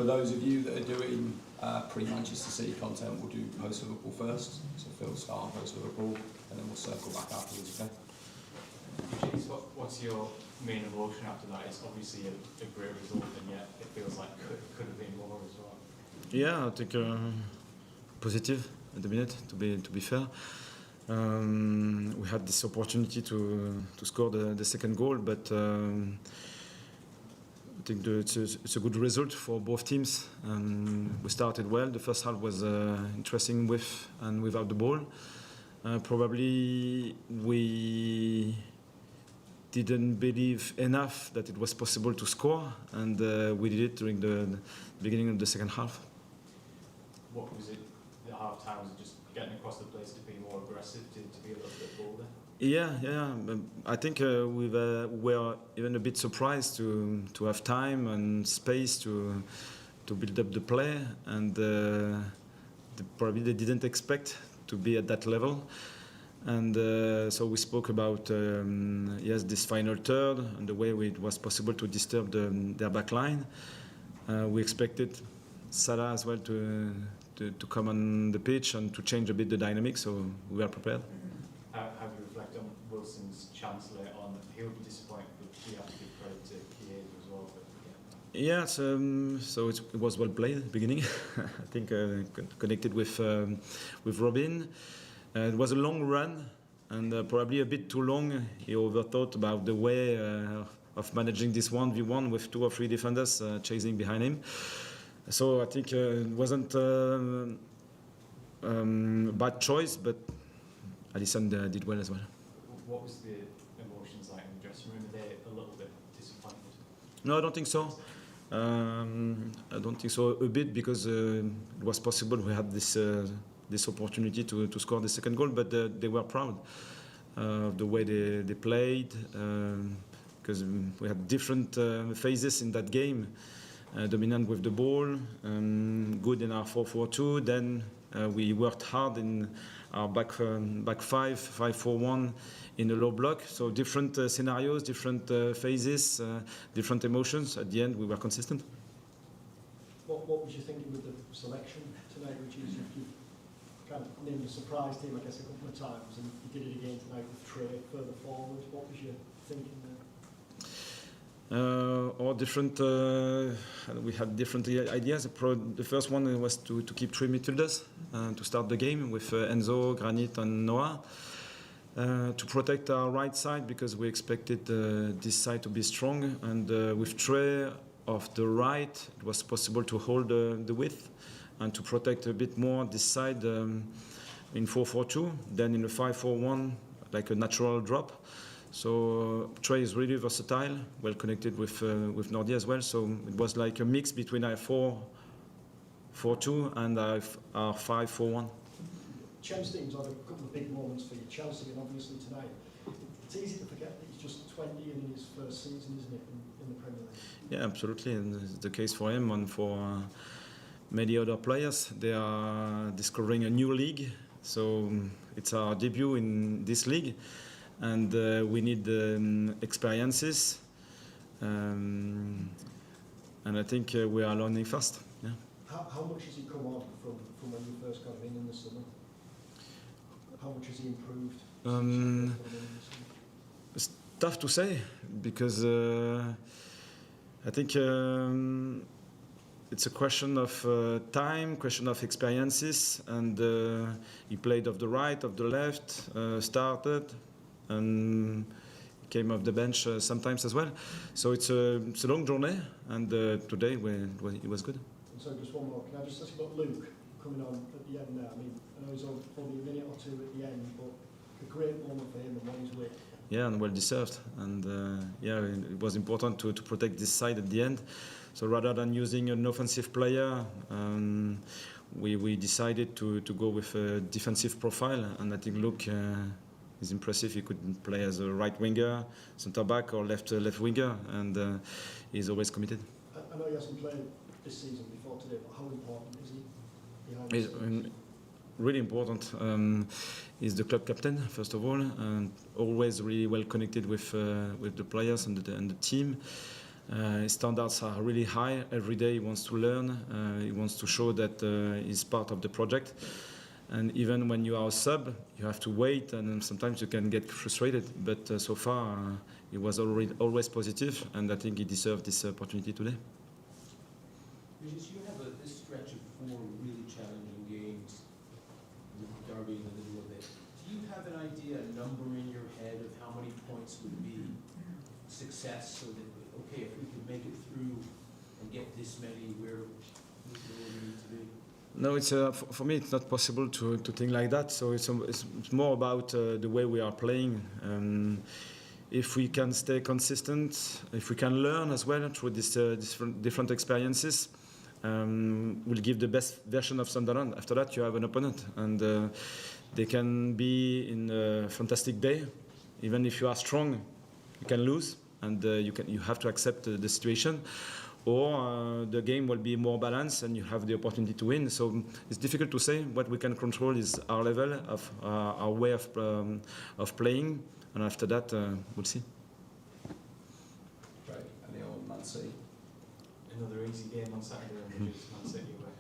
those of you that are doing pre-Manchester City content, we'll do post-Liverpool first. So Phil start post-Liverpool, and then we'll circle back afterwards, okay? What's your main emotion after that? It's obviously a great result, and yet it feels like could have been more as well. Yeah, I think positive at the minute. To be fair, we had this opportunity to score the second goal, but I think it's a good result for both teams. We started well. The first half was interesting with and without the ball. Probably we didn't believe enough that it was possible to score, and we did it during the beginning of the second half. What was it? The half time was it just getting across the place to be more aggressive, to be a little bit bolder? Yeah. I think we were even a bit surprised to have time and space to build up the play, and probably they didn't expect to be at that level. And so we spoke about this final third and the way it was possible to disturb their back line. We expected Salah as well to come on the pitch and to change a bit the dynamic, so we are prepared. How do you reflect on Wilson's chance later on? He'll be disappointed, but he has to give credit to Chiesa as well. Yeah, so it was well played at the beginning. I think connected with Robin. It was a long run, and probably a bit too long. He overthought about the way of managing this 1v1 with 2 or 3 defenders chasing behind him. So I think it wasn't a bad choice, but Alisson did well as well. What was the emotions like in the dressing room? Are they a little bit disappointed? No, I don't think so. I don't think so a bit, because it was possible. We had this opportunity to score the second goal, but they were proud of the way they played, because we had different phases in that game. Dominant with the ball, good in our 4-4-2. Then we worked hard in our back 5-4-1 in the low block. So different scenarios, different phases, different emotions. At the end, we were consistent. What was you thinking with the selection tonight, which is you've kind of named a surprise team, I guess, a couple of times, and you did it again tonight with Trey further forward. What was your thinking there? Or different. We had different ideas. The first one was to keep 3 midfielders to start the game with Enzo, Granit, and Noah. To protect our right side, because we expected this side to be strong, and with Trey off the right, it was possible to hold the width and to protect a bit more this side in 4-4-2. Then in the 5-4-1, like a natural drop. So Trey is really versatile, well connected with Nordi as well. So it was like a mix between our 4-4-2 and our 5-4-1. Champions League's had a couple of big moments for you, Chelsea, and obviously tonight. It's easy to forget that he's just 20 and in his first season, isn't it, in the Premier League? Yeah, absolutely, and it's the case for him and for many other players. They are discovering a new league, so it's our debut in this league. And we need experiences, and I think we are learning fast. Yeah. How much has he come on from when you first got him in the summer? How much has he improved? It's tough to say, because I think it's a question of time, question of experiences, and he played off the right, off the left, started, and came off the bench sometimes as well. So it's a long journey, and today it was good. And so just one more, can I just ask about Luke coming on at the end there? I mean, I know he's only a minute or two at the end, but a great moment for him and when he's with. Yeah, and well deserved. And it was important to protect this side at the end. So rather than using an offensive player, we decided to go with a defensive profile, and I think Luke is impressive. He could play as a right winger, centre back, or left winger, and he's always committed. I know he hasn't played this season before today, but how important is he? He's really important. He's the club captain, first of all, and always really well connected with the players and the team. His standards are really high. Every day he wants to learn. He wants to show that he's part of the project. And even when you are a sub, you have to wait, and sometimes you can get frustrated. But so far, he was always positive, and I think he deserved this opportunity today. Régis, you have this stretch of 4 really challenging games, with Derby in the middle of it. Do you have an idea, a number in your head of how many points would be success, so that, okay, if we could make it through and get this many, where we need to be? No, it's for me. It's not possible to think like that. So it's more about the way we are playing. If we can stay consistent, if we can learn as well through these different experiences, we'll give the best version of Sunderland. After that, you have an opponent, and they can be in a fantastic day. Even if you are strong, you can lose, and you have to accept the situation. Or the game will be more balanced and you have the opportunity to win. So it's difficult to say. What we can control is our level of our way of playing, and after that we'll see. Great. And the old Man City. Another easy game on Saturday, and just Man City away.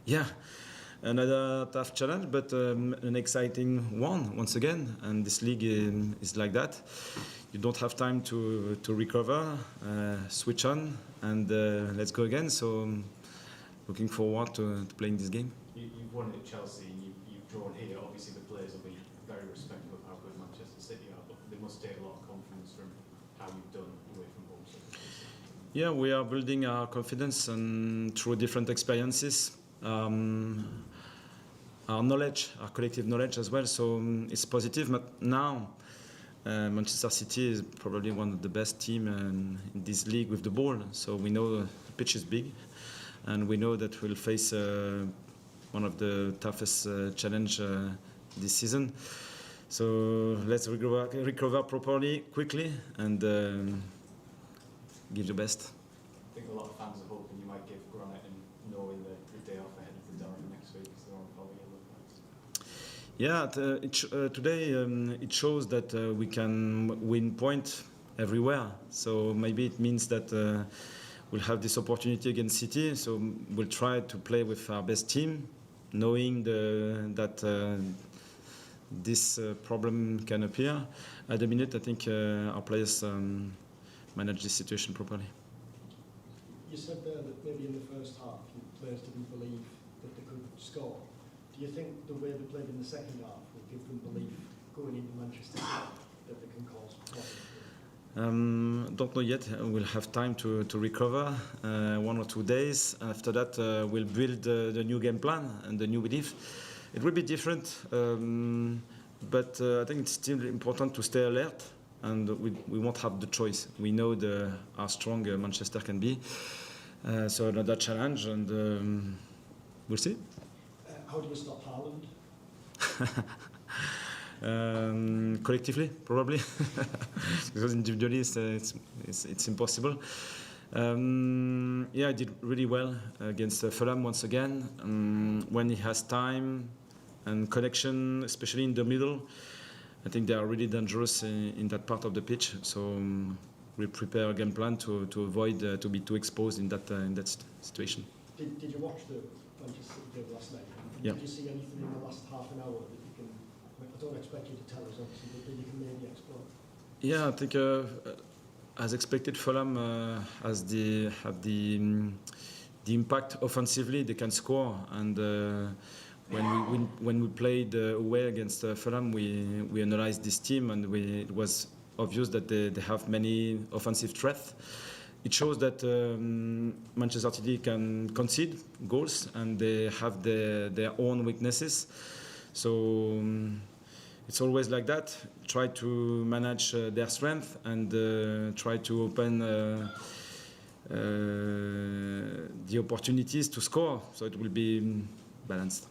Yeah, another tough challenge, but an exciting one once again. And this league is like that. You don't have time to recover, switch on, and let's go again. So looking forward to playing this game. You've won at Chelsea, and you've drawn here. Obviously, the players will be very respectful of how good Manchester City are, but they must take a lot of confidence from how you've done away from home. Yeah, we are building our confidence and through different experiences. Our knowledge, our collective knowledge as well. So it's positive. But now, Manchester City is probably one of the best teams in this league with the ball. So we know the pitch is big, and we know that we'll face one of the toughest challenge this season. So let's recover properly, quickly, and give the best. I think a lot of fans are hoping you might give Granite and knowing the day off ahead of the derby next week, because they're on probably yellow cards. Yeah, today it shows that we can win points everywhere. So maybe it means that we'll have this opportunity against City. So we'll try to play with our best team, knowing that this problem can appear. At the minute, I think our players manage this situation properly. You said there that maybe in the first half, players didn't believe that they could score. Do you think the way they played in the second half will give them belief going into Manchester City that they can cause problems? Don't know yet. We'll have time to recover 1 or 2 days. After that, we'll build the new game plan and the new belief. It will be different, but I think it's still important to stay alert, and we won't have the choice. We know how strong Manchester can be. So another challenge, and we'll see. How do you stop Haaland? Collectively, probably, because individually it's impossible. Yeah, I did really well against Fulham once again. When he has time and connection, especially in the middle, I think they are really dangerous in that part of the pitch. So we prepare a game plan to avoid to be too exposed in that situation. Did you watch the Manchester City game last night? Yeah. Did you see anything in the last half an hour that you can? I don't expect you to tell us, obviously, but that you can maybe explore. Yeah, I think as expected, Fulham have the impact offensively. They can score, and when we played away against Fulham, we analyzed this team, and it was obvious that they have many offensive threats. It shows that Manchester City can concede goals, and they have their own weaknesses. So it's always like that. Try to manage their strength and try to open the opportunities to score. So it will be balanced.